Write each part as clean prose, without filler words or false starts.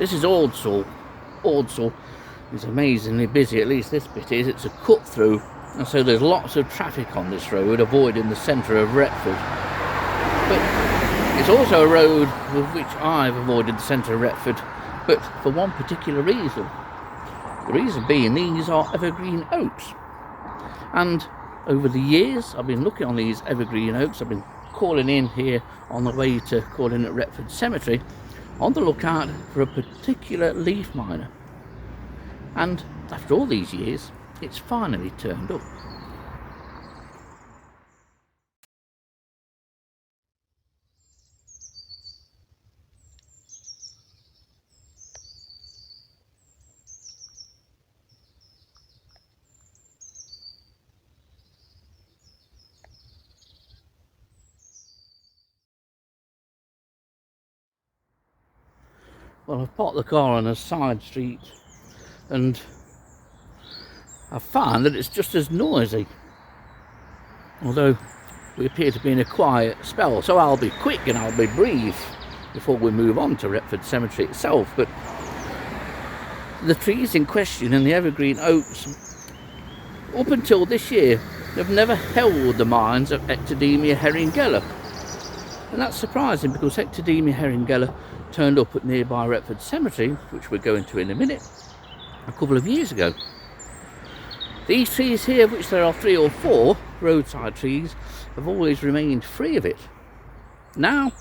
This is Ordsall. Ordsall is amazingly busy, at least this bit is. It's a cut through, and so there's lots of traffic on this road, avoiding the centre of Retford. But it's also a road with which I've avoided the centre of Retford, but for one particular reason. The reason being, these are evergreen oaks. And over the years, I've been looking on these evergreen oaks. I've been calling in here on the way to calling at Retford Cemetery on the lookout for a particular leaf miner. And after all these years, it's finally turned up. Well, I've parked the car on a side street and I've found that it's just as noisy, although we appear to be in a quiet spell, so I'll be quick and I'll be brief before we move on to Retford Cemetery itself. But the trees in question and the evergreen oaks, up until this year, have never held the minds of Ectodemia herringella. And that's surprising, because Ectodemia herringella turned up at nearby Retford Cemetery, which we're going to in a minute, a couple of years ago. These trees here, of which there are 3 or 4 roadside trees, have always remained free of it. Now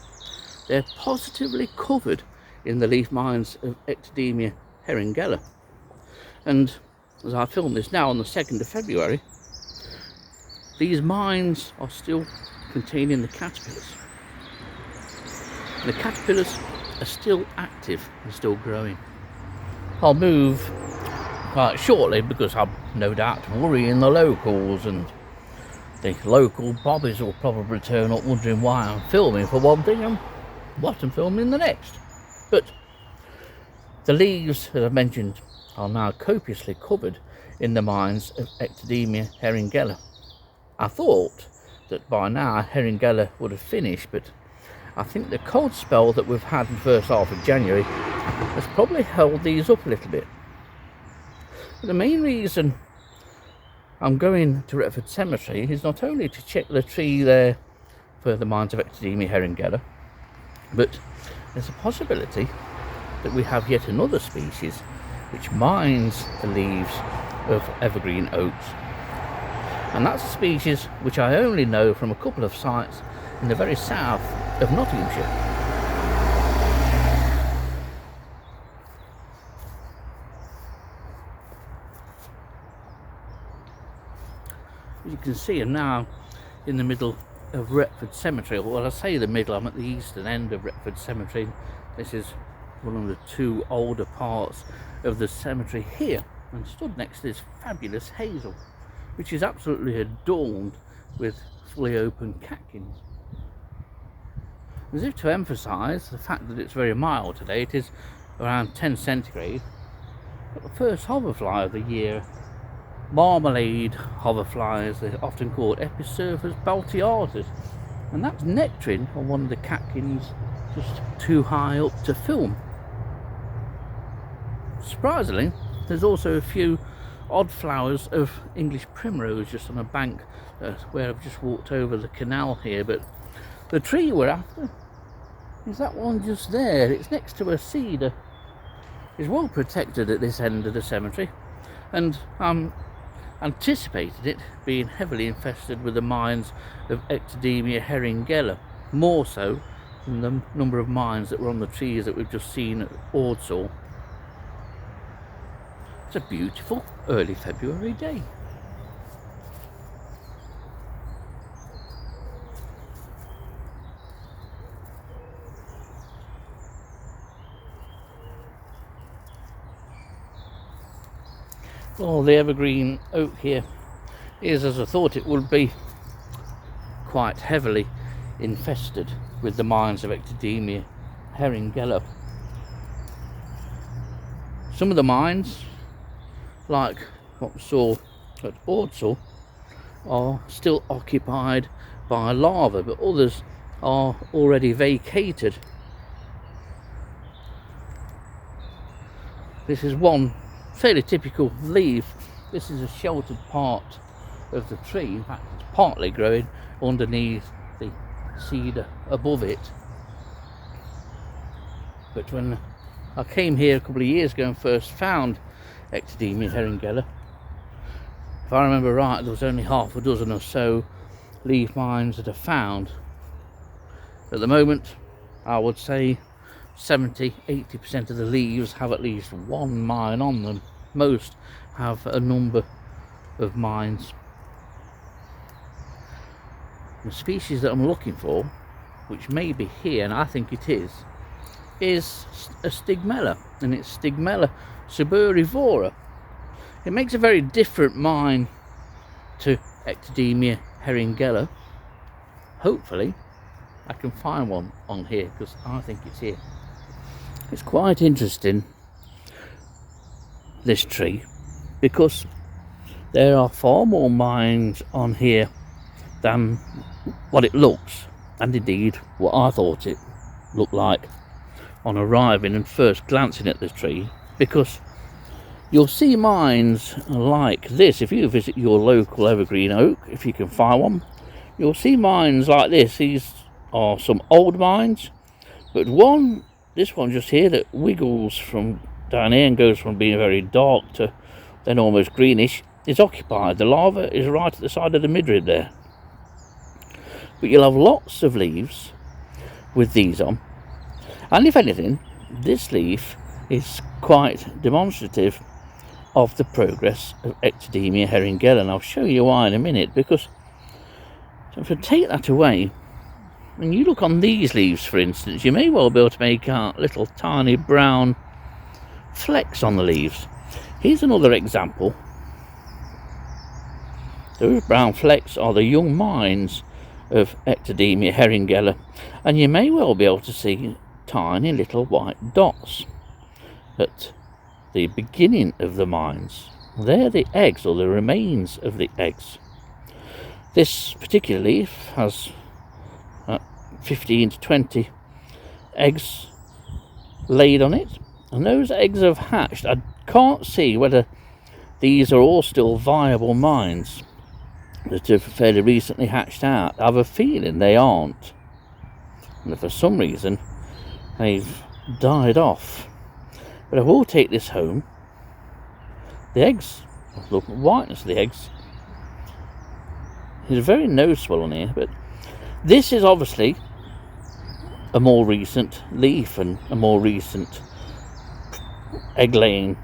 they're positively covered in the leaf mines of Ectodemia herringella. And as I film this now on the 2nd of February, these mines are still containing the caterpillars. The caterpillars are still active and still growing. I'll move quite shortly because I'm no doubt worrying the locals, and the local bobbies will probably turn up wondering why I'm filming for one thing and what I'm filming the next. But the leaves, as I mentioned, are now copiously covered in the mines of Ectodemia herringella. I thought that by now herringella would have finished, but I think the cold spell that we've had in the first half of January has probably held these up a little bit. But the main reason I'm going to Retford Cemetery is not only to check the tree there for the mines of Ectodemia herringella, but there's a possibility that we have yet another species which mines the leaves of evergreen oaks. And that's a species which I only know from a couple of sites in the very south of Nottinghamshire. As you can see, I'm now in the middle of Retford Cemetery. Well, I say the middle, I'm at the eastern end of Retford Cemetery. This is one of the 2 older parts of the cemetery here, and stood next to this fabulous hazel, which is absolutely adorned with fully open catkins. As if to emphasise the fact that it's very mild today, it is around 10 centigrade. But the first hoverfly of the year, marmalade hoverflies, they're often called Episurfus balteatus, and that's nectaring on one of the catkins just too high up to film. Surprisingly, there's also a few odd flowers of English primrose just on a bank where I've just walked over the canal here. But the tree we're after is that one just there. It's next to a cedar. It's well protected at this end of the cemetery, and anticipated it being heavily infested with the mines of Ectodemia herringella, more so than the number of mines that were on the trees that we've just seen at Ordsall. It's a beautiful early February day. Well, the evergreen oak here is, as I thought it would be, quite heavily infested with the mines of Ectodemia herringella. Some of the mines, like what we saw at Ordsall, are still occupied by larvae, but others are already vacated. this is one fairly typical leaf. This is a sheltered part of the tree. In fact, it's partly growing underneath the cedar above it. But when I came here a couple of years ago and first found Ectodemia heringella, if I remember right, there was only half a dozen or so leaf mines that are found. At the moment, I would say 70–80% of the leaves have at least one mine on them. Most have a number of mines. The species that I'm looking for, which may be here, and I think it is a Stigmella, and it's Stigmella suberivora. It makes a very different mine to Ectodemia heringella. Hopefully I can find one on here, because I think it's here. It's quite interesting, this tree, because there are far more mines on here than what it looks, and indeed what I thought it looked like on arriving and first glancing at the tree, because you'll see mines like this. If you visit your local evergreen oak, if you can find one, you'll see mines like this. These are some old mines, but this one just here that wiggles from down here and goes from being very dark to then almost greenish, is occupied. The larva is right at the side of the midrib there. But you'll have lots of leaves with these on, and if anything, this leaf is quite demonstrative of the progress of Ectodemia heringella, and I'll show you why in a minute. Because if I take that away, when you look on these leaves, for instance, you may well be able to make out little tiny brown flecks on the leaves. Here's another example. Those brown flecks are the young mines of Ectodemia heringella, and you may well be able to see tiny little white dots at the beginning of the mines. They're the eggs, or the remains of the eggs. This particular leaf has 15 to 20 eggs laid on it, and those eggs have hatched. I can't see whether these are all still viable mines that have fairly recently hatched out. I have a feeling they aren't, and for some reason they've died off. But I will take this home. The eggs, look at the whiteness of the eggs, is very noticeable on here. But this is obviously a more recent leaf and a more recent egg laying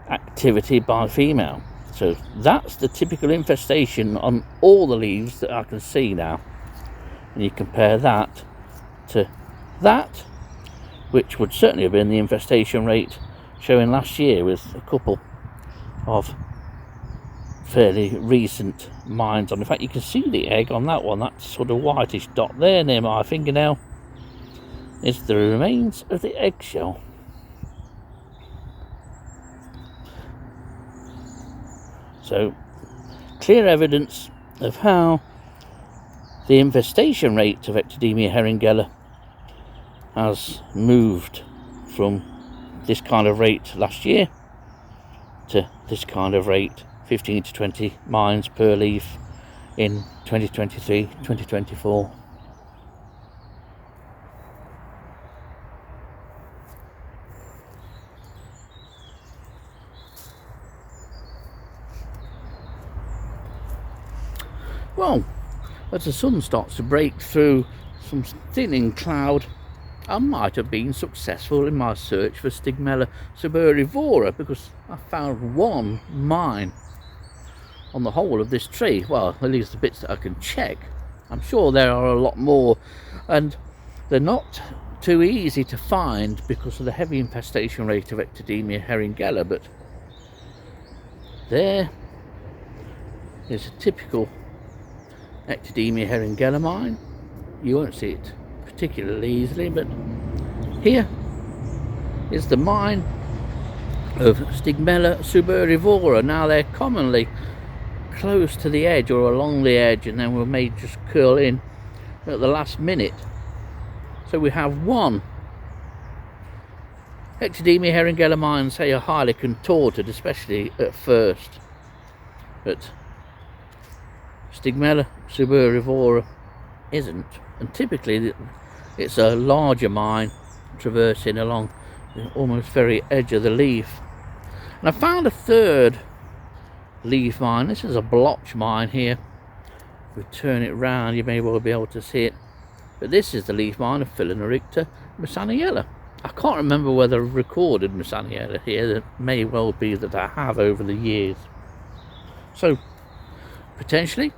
activity by female. So that's the typical infestation on all the leaves that I can see now. And you compare that to that, which would certainly have been the infestation rate showing last year, with a couple of fairly recent mines on. In fact, you can see the egg on that one, that sort of whitish dot there near my fingernail is the remains of the eggshell. So, clear evidence of how the infestation rate of Ectodemia heringella has moved from this kind of rate last year to this kind of rate, 15 to 20 mines per leaf in 2023-2024. Well, as the sun starts to break through some thinning cloud, I might have been successful in my search for Stigmella suberivora, because I found one mine on the whole of this tree. Well, at least the bits that I can check. I'm sure there are a lot more, and they're not too easy to find because of the heavy infestation rate of Ectodemia heringella. But there is a typical Ectodemia heringella mine. You won't see it particularly easily, but here is the mine of Stigmella suberivora. Now, they're commonly close to the edge or along the edge, and then we may just curl in at the last minute. So we have one Ectodemia heringella mines, say, are highly contorted, especially at first. But Stigmella suberivora isn't, and typically it's a larger mine traversing along the almost very edge of the leaf. And I found a third leaf mine. This is a blotch mine here. If we turn it round, you may well be able to see it. But this is the leaf mine of Philonerichta messaniella. I can't remember whether I've recorded messaniella here. It may well be that I have over the years. So potentially,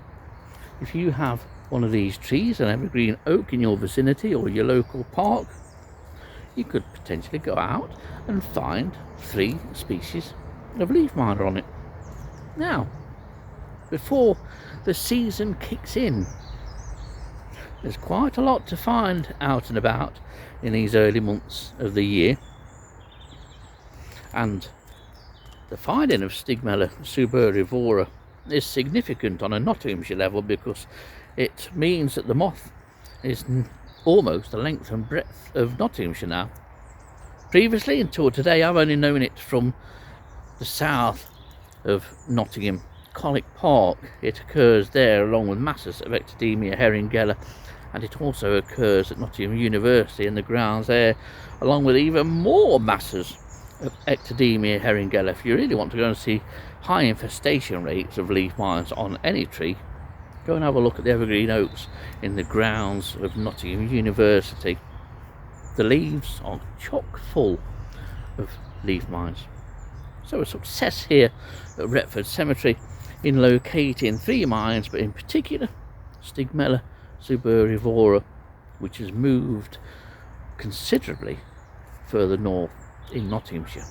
if you have one of these trees, an evergreen oak in your vicinity or your local park, you could potentially go out and find 3 species of leaf miner on it. Now, before the season kicks in, there's quite a lot to find out and about in these early months of the year, and the finding of Stigmella suberivora is significant on a Nottinghamshire level, because it means that the moth is almost the length and breadth of Nottinghamshire now. Previously, until today, I've only known it from the south of Nottingham, Colwick Park. It occurs there along with masses of Ectodemia heringella, and it also occurs at Nottingham University in the grounds there, along with even more masses of Ectodemia heringella. If you really want to go and see high infestation rates of leaf mines on any tree, go and have a look at the evergreen oaks in the grounds of Nottingham University. The leaves are chock full of leaf mines. So a success here at Retford Cemetery in locating 3 mines, but in particular Stigmella suberivora, which has moved considerably further north in Nottinghamshire.